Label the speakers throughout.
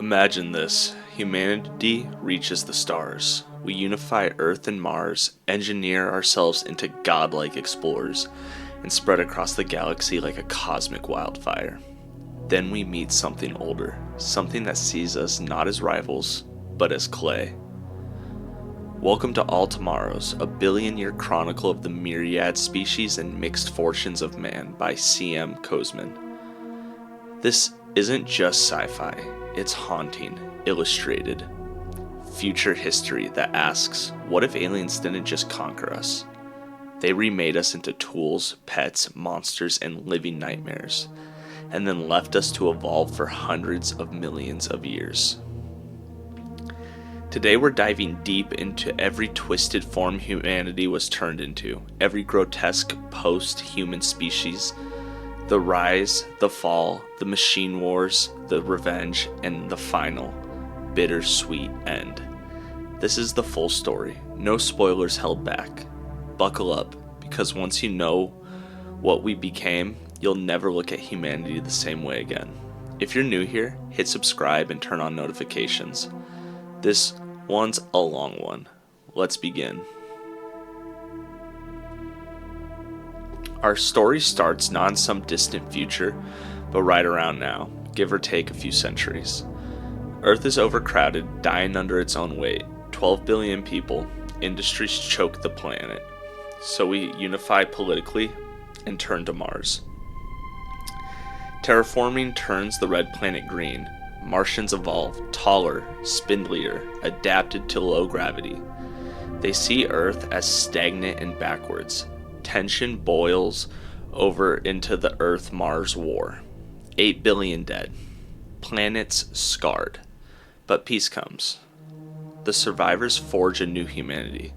Speaker 1: Imagine this. Humanity reaches the stars. We unify Earth and Mars, engineer ourselves into godlike explorers, and spread across the galaxy like a cosmic wildfire. Then we meet something older, something that sees us not as rivals, but as clay. Welcome to All Tomorrows, a billion-year chronicle of the myriad species and mixed fortunes of man by C.M. Kozman. This isn't just sci-fi, it's haunting, illustrated, future history that asks, what if aliens didn't just conquer us? They remade us into tools, pets, monsters, and living nightmares, and then left us to evolve for hundreds of millions of years. Today we're diving deep into every twisted form humanity was turned into, every grotesque post-human species, the rise, the fall, the machine wars, the revenge, and the final, bittersweet end. This is the full story, no spoilers held back. Buckle up, because once you know what we became, you'll never look at humanity the same way again. If you're new here, hit subscribe and turn on notifications. This one's a long one. Let's begin. Our story starts not in some distant future, but right around now, give or take a few centuries. Earth is overcrowded, dying under its own weight. 12 billion people, industries choke the planet. So we unify politically and turn to Mars. Terraforming turns the red planet green. Martians evolve, taller, spindlier, adapted to low gravity. They see Earth as stagnant and backwards. Tension boils over into the Earth-Mars war. 8 billion dead. Planets scarred. But peace comes. The survivors forge a new humanity.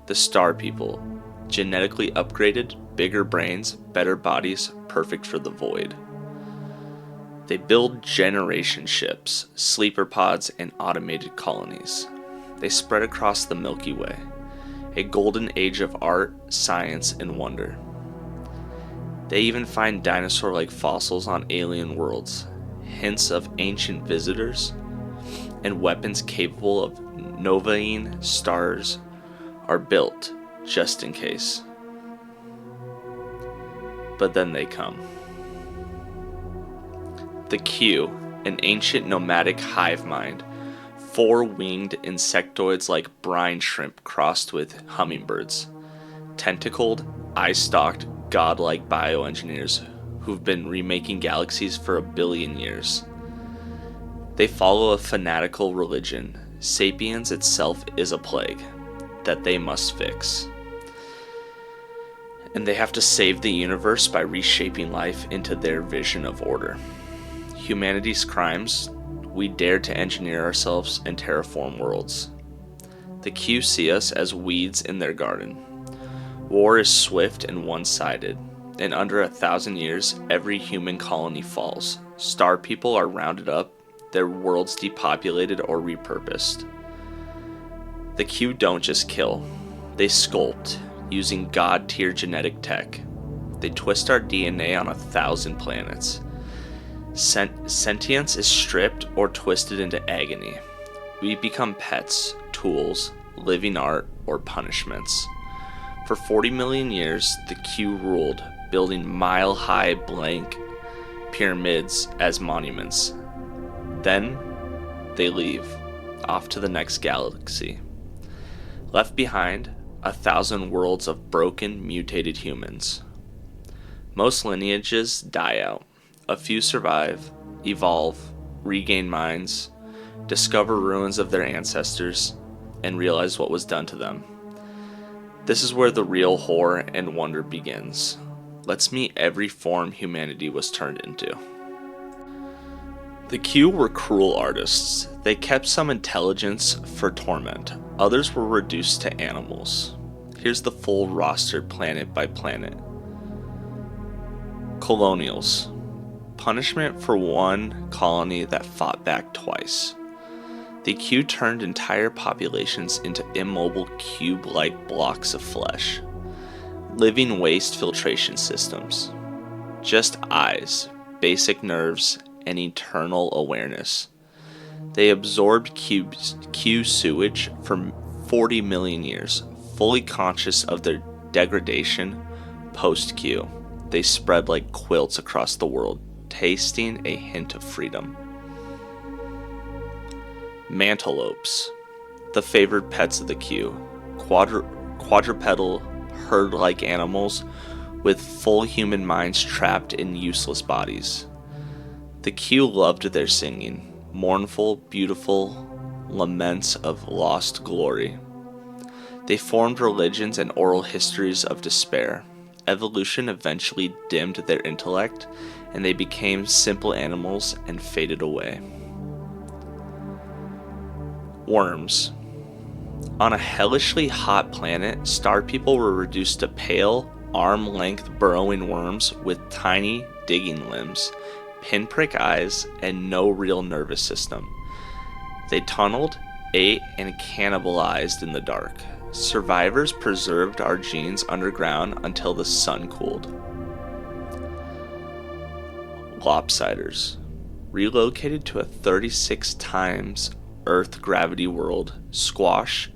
Speaker 1: The Star People, genetically upgraded, bigger brains, better bodies, perfect for the void. They build generation ships, sleeper pods, and automated colonies. They spread across the Milky Way, a golden age of art, science, and wonder. They even find dinosaur-like fossils on alien worlds, hints of ancient visitors, and weapons capable of novaing stars are built just in case. But then they come. The Q, an ancient nomadic hive mind, four-winged insectoids like brine shrimp crossed with hummingbirds, tentacled, eye-stalked, godlike bioengineers who've been remaking galaxies for a billion years. They follow a fanatical religion. Sapiens itself is a plague that they must fix. And they have to save the universe by reshaping life into their vision of order. Humanity's crimes, we dare to engineer ourselves and terraform worlds. The Q see us as weeds in their garden. War is swift and one-sided. In under 1,000 years, every human colony falls. Star People are rounded up, their worlds depopulated or repurposed. The Q don't just kill, they sculpt, using god-tier genetic tech. They twist our DNA on 1,000 planets. Sentience is stripped or twisted into agony. We become pets, tools, living art, or punishments. For 40 million years, the Q ruled, building mile-high blank pyramids as monuments. Then, they leave, off to the next galaxy. Left behind, 1,000 worlds of broken, mutated humans. Most lineages die out. A few survive, evolve, regain minds, discover ruins of their ancestors, and realize what was done to them. This is where the real horror and wonder begins. Let's meet every form humanity was turned into. The Q were cruel artists. They kept some intelligence for torment. Others were reduced to animals. Here's the full roster planet by planet. Colonials. Punishment for one colony that fought back twice. The Q turned entire populations into immobile cube-like blocks of flesh. Living waste filtration systems. Just eyes, basic nerves, and eternal awareness. They absorbed Q sewage for 40 million years, fully conscious of their degradation post-Q. They spread like quilts across the world, tasting a hint of freedom. Mantelopes, the favored pets of the Q, quadrupedal herd-like animals with full human minds trapped in useless bodies. The Q loved their singing, mournful, beautiful laments of lost glory. They formed religions and oral histories of despair. Evolution eventually dimmed their intellect, and they became simple animals and faded away. Worms. On a hellishly hot planet, star people were reduced to pale, arm-length burrowing worms with tiny, digging limbs, pinprick eyes, and no real nervous system. They tunneled, ate, and cannibalized in the dark. Survivors preserved our genes underground until the sun cooled. Lopsiders. Relocated to a 36 times Earth gravity world, squashed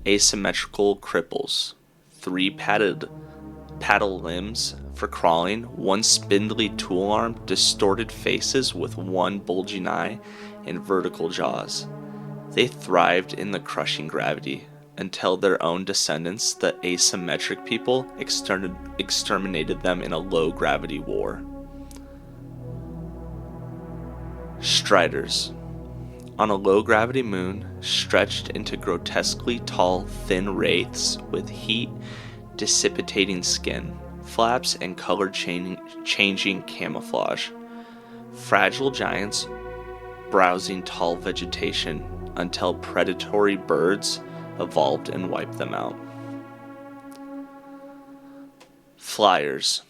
Speaker 1: asymmetrical cripples, 3 paddle limbs for crawling, 1 spindly tool arm, distorted faces with 1 bulging eye, and vertical jaws. They thrived in the crushing gravity until their own descendants, the asymmetric people, exterminated them in a low-gravity war. Striders. On a low-gravity moon, stretched into grotesquely tall, thin wraiths with heat-dissipating skin, flaps, and color-changing camouflage. Fragile giants browsing tall vegetation until predatory birds evolved and wiped them out. Flyers.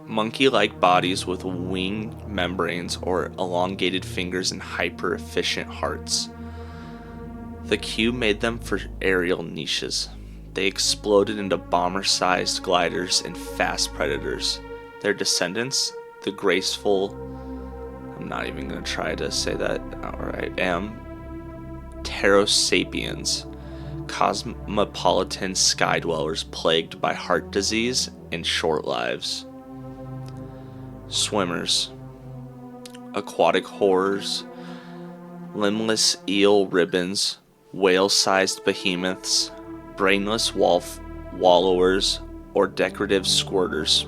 Speaker 1: Monkey-like bodies with wing membranes or elongated fingers and hyper-efficient hearts. The Q made them for aerial niches. They exploded into bomber-sized gliders and fast predators. Their descendants, the graceful, I'm not even going to try to say that outright, Pterosapiens, cosmopolitan sky-dwellers plagued by heart disease and short lives. Swimmers. Aquatic horrors, limbless eel ribbons, whale-sized behemoths, brainless wallowers, or decorative squirters.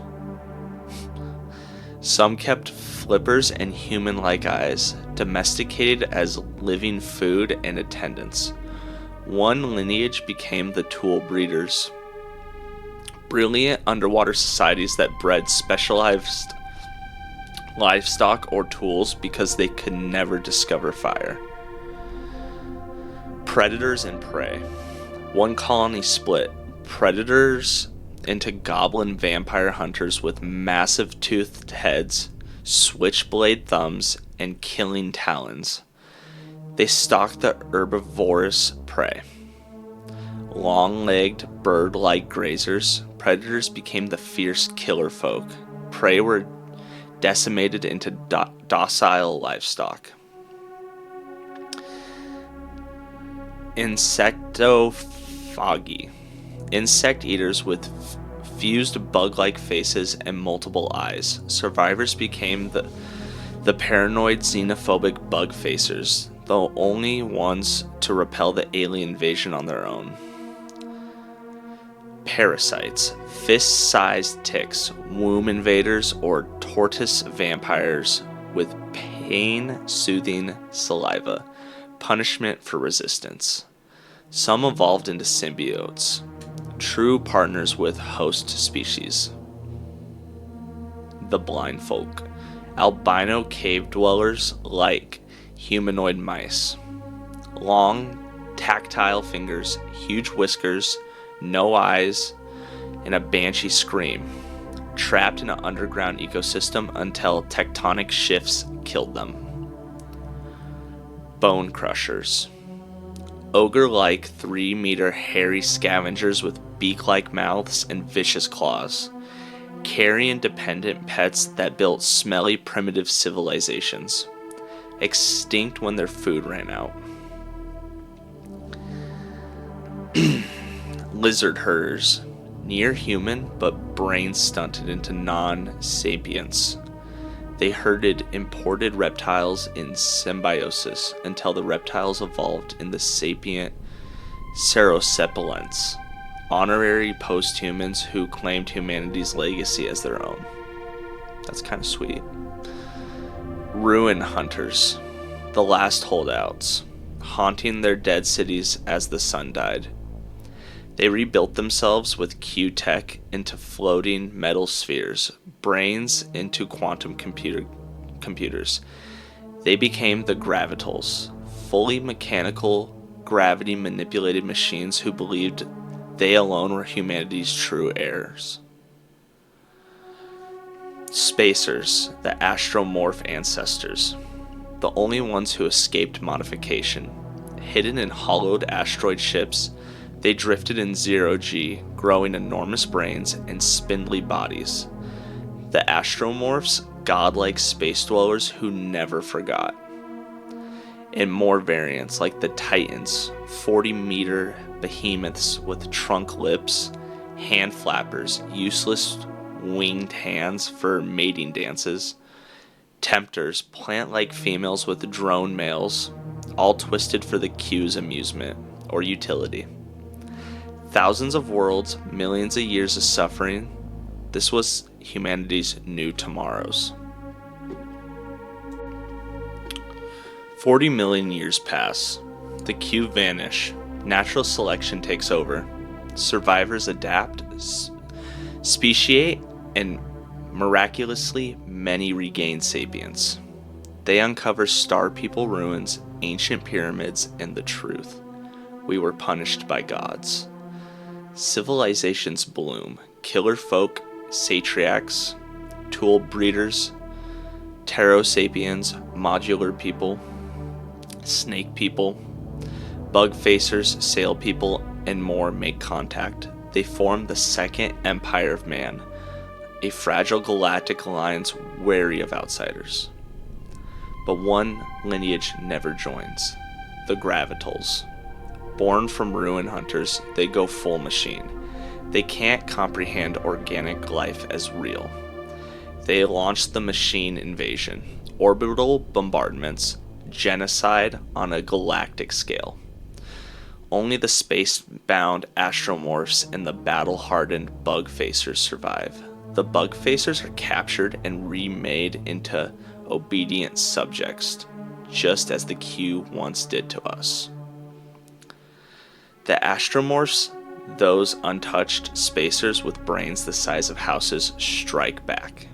Speaker 1: Some kept flippers and human-like eyes, domesticated as living food and attendants. One lineage became the tool breeders, brilliant underwater societies that bred specialized livestock or tools because they could never discover fire. Predators and prey. One colony split. Predators into goblin vampire hunters with massive toothed heads, switchblade thumbs, and killing talons. They stalked the herbivorous prey. Long-legged, bird-like grazers, predators became the fierce killer folk. Prey were decimated into docile livestock. Insectophagy. Insect eaters with fused bug-like faces and multiple eyes. Survivors became the paranoid xenophobic bug facers, the only ones to repel the alien invasion on their own. Parasites. Fist-sized ticks, womb invaders, or tortoise vampires with pain-soothing saliva. Punishment for resistance. Some evolved into symbiotes, true partners with host species. The blind folk. Albino cave dwellers like humanoid mice. Long, tactile fingers, huge whiskers, no eyes, and a banshee scream. Trapped in an underground ecosystem until tectonic shifts killed them. Bone crushers. Ogre-like 3-meter hairy scavengers with beak-like mouths and vicious claws. Carrion-dependent pets that built smelly primitive civilizations. extinct when their food ran out. Lizard herders, near human but brain stunted into non-sapience. They herded imported reptiles in symbiosis until the reptiles evolved in the sapient Cerocephalents, honorary post-humans who claimed humanity's legacy as their own. That's kind of sweet. Ruin hunters, the last holdouts, haunting their dead cities as the sun died. They rebuilt themselves with Q-tech into floating metal spheres, brains into quantum computers. They became the Gravitals, fully mechanical, gravity-manipulated machines who believed they alone were humanity's true heirs. Spacers, the astromorph ancestors, the only ones who escaped modification. Hidden in hollowed asteroid ships, they drifted in zero-G, growing enormous brains and spindly bodies. The astromorphs, godlike space dwellers who never forgot. And more variants like the Titans, 40-meter behemoths with trunk lips, hand flappers, useless winged hands for mating dances, tempters, plant-like females with drone males, all twisted for the Q's amusement or utility. Thousands of worlds, millions of years of suffering. This was humanity's new tomorrows. 40 million years pass. The Q vanish. Natural selection takes over. Survivors adapt, speciate, and miraculously, many regain sapience. They uncover star people ruins, ancient pyramids, and the truth. We were punished by gods. Civilizations bloom. Killer folk, satriacs, tool breeders, ptero sapiens, modular people, snake people, bug facers, sail people, and more make contact. They form the second empire of man, a fragile galactic alliance wary of outsiders. But one lineage never joins, the Gravitals. Born from ruin hunters, they go full machine. They can't comprehend organic life as real. They launched the machine invasion, orbital bombardments, genocide on a galactic scale. Only the space-bound astromorphs and the battle-hardened bug facers survive. The bug facers are captured and remade into obedient subjects, just as the Q once did to us. The astromorphs, those untouched spacers with brains the size of houses, strike back.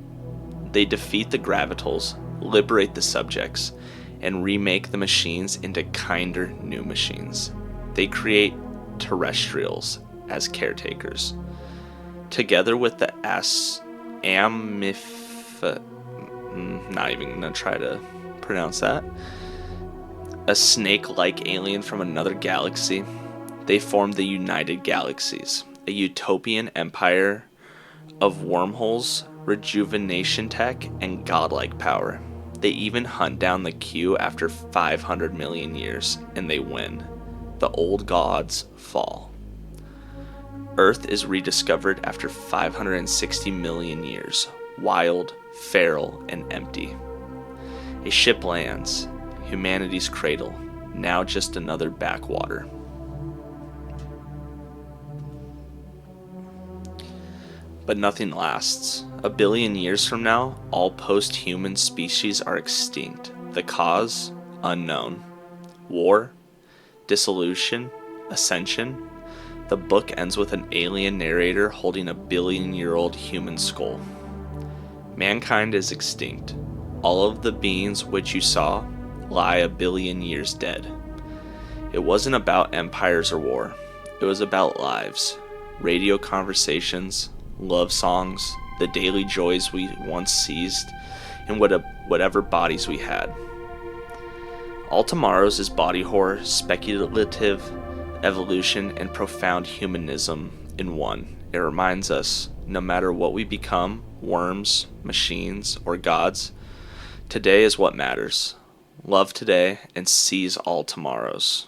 Speaker 1: They defeat the Gravitals, liberate the subjects, and remake the machines into kinder new machines. They create terrestrials as caretakers. Together with the not even gonna try to pronounce that, a snake-like alien from another galaxy, they formed the United Galaxies, a utopian empire of wormholes, rejuvenation tech, and godlike power. They even hunt down the Q after 500 million years, and they win. The old gods fall. Earth is rediscovered after 560 million years, wild, feral, and empty. A ship lands, humanity's cradle, now just another backwater. But nothing lasts. A billion years from now, all post-human species are extinct. The cause? Unknown. War? Dissolution? Ascension? The book ends with an alien narrator holding a billion-year-old human skull. Mankind is extinct. All of the beings which you saw lie a billion years dead. It wasn't about empires or war. It was about lives, radio conversations, love songs, the daily joys we once seized, and whatever bodies we had. All Tomorrows is body horror, speculative evolution, and profound humanism in one. It reminds us, no matter what we become, worms, machines, or gods, today is what matters. love today, and seize all tomorrows.